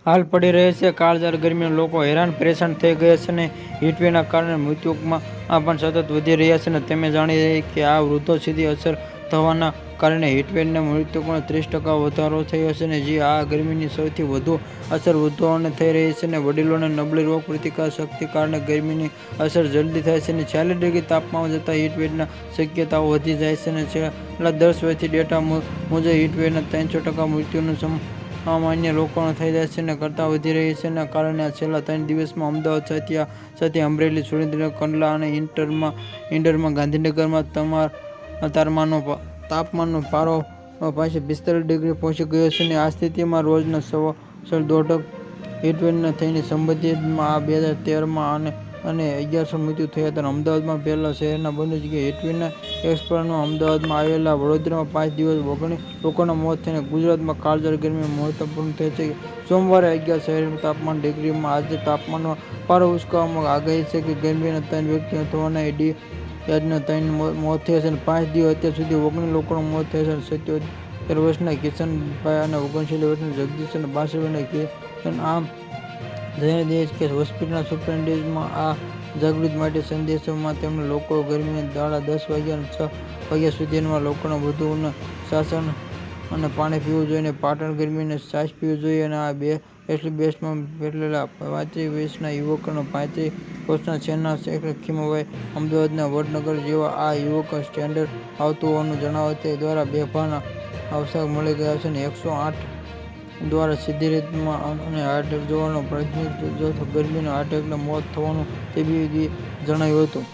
હાલ પડી રહી છે કાળઝાળ ગરમીમાં લોકો હેરાન પરેશાન થઈ ગયા છે અને હીટવેવના કારણે મૃત્યુમાં પણ સતત વધી રહ્યા છે અને તમે જાણી રહ્યા કે આ વૃદ્ધો સીધી અસર થવાના કારણે હીટવેવના મૃત્યુમાં 30% વધારો થયો છે અને આ ગરમીની સૌથી વધુ અસર વૃદ્ધોને થઈ રહી છે અને વડીલોને નબળી રોગ પ્રતિકારક શક્તિ કારણે ગરમીની અસર જલ્દી થાય છે અને 40 ડિગ્રી તાપમાન જતાં હીટવેવના શક્યતાઓ વધી જાય છે અને છેલ્લા 10 વર્ષથી ડેટા મુજબ હીટવેવના 300% મૃત્યુનું સામાન્ય લોકોને થઈ જાય છે અને કરતાં વધી રહી છે અને કારણે છેલ્લા 3 દિવસમાં અમદાવાદ સાથે અમરેલી, સુરેન્દ્રનગર, કંડલા અને ઈડરમાં, ગાંધીનગરમાં તાપમાનનો પારો પાસે 45 ડિગ્રી પહોંચી ગયો છે અને આ સ્થિતિમાં રોજના 1.5 હીટવેવના થઈને સંબંધિતમાં 2013માં અને 1100 મૃત્યુ થયા હતા. અમદાવાદમાં પહેલા શહેરના બંને જગ્યાએ હીટવેવના એક્સપર્ટમાં અમદાવાદમાં આવેલા વડોદરામાં 5 દિવસ 19 લોકોના મોત થયા. ગુજરાતમાં કાળઝાળ ગરમી મહત્વપૂર્ણ થઈ છે. સોમવારે 11 શહેરમાં તાપમાન ડિગ્રીમાં આજે તાપમાનનો પારો ઉંચકવામાં આગાહી છે કે ગરમીના 3 વ્યક્તિઓ થવાના યાદના 3 મોત થયા છે અને 5 દિવસ અત્યાર સુધી 19 લોકોના મોત થયા છે. 77 વર્ષના કિશનભાઈ અને 39 વર્ષના જગદીશ અને 62 વર્ષના કિશન આમ જણાવી દઈએ કે હોસ્પિટલના સુપ્રિન્ટેન્ડન્ટમાં આ જાગૃતિ માટે સંદેશમાં તેમણે લોકો ગરમીના દાડા 10 વાગ્યા અને 6 વાગ્યા સુધીમાં લોકોને વધુ શાસન અને પાણી પીવું જોઈએ અને પાટણ ગરમીને છાશ પીવું જોઈએ અને આ બેસ્ટમાં પેટલેલા 35 વર્ષના યુવક અને 35 વર્ષના સેના ખીમાભાઈ અમદાવાદના વડનગર જેવા આ યુવક સ્ટેન્ડર આવતું હોવાનું જણાવે તે દ્વારા બેભાન અવસ્થા મળી ગયા છે અને 108 દ્વારા સીધી રીતમાં અને હાર્ટ એટેક જોવાનો પ્રાથમિક ગરમીના હાર્ટ એટેકના મોત થવાનું તબીબે જણાવ્યું હતું.